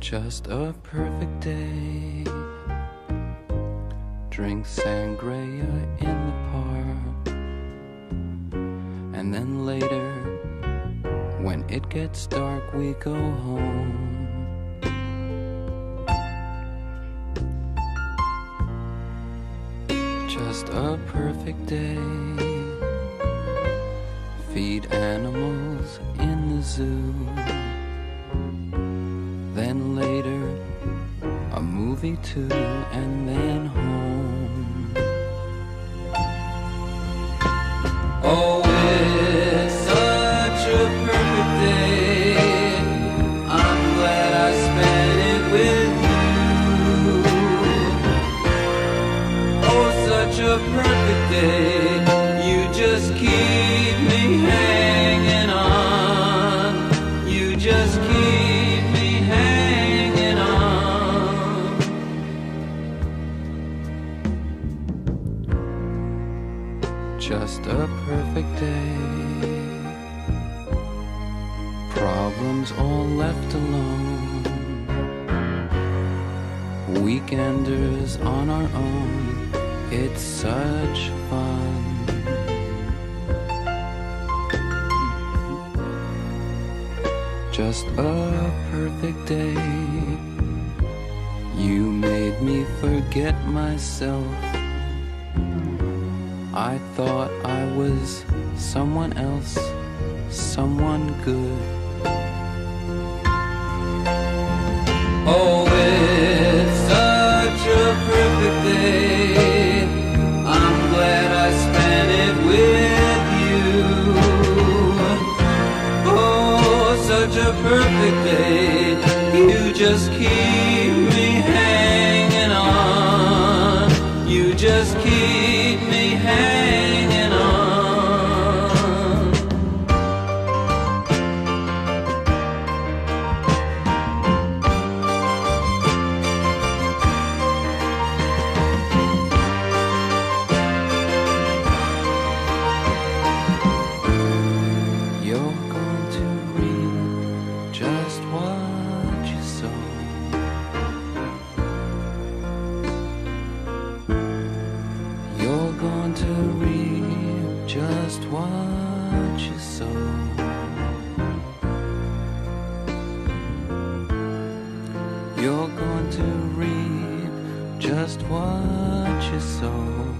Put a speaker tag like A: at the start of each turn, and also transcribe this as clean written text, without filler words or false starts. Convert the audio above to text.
A: Just a perfect day. Drink sangria in the park, and then later, when it gets dark, we go home. Just a perfect day. Feed animals in the zoo. Then later, a movie too, and then home. Oh, it's such a perfect day. I'm glad I spent it with you. Oh, such a perfect day. You just keep me hanging on. You just keep me hanging on. Just a perfect day. Problems all left alone. Weekenders on our own. It's such fun. Just a perfect day. You made me forget myself. I thought I was someone else, someone good. Oh, it's such a perfect day. I'm glad I spent it with you. Oh, such a perfect day. You just keep me hanging on. You just keep me hanging on. You're going to reap just what you sow. You're going to reap just what you sow. You're going to reap just what you sow.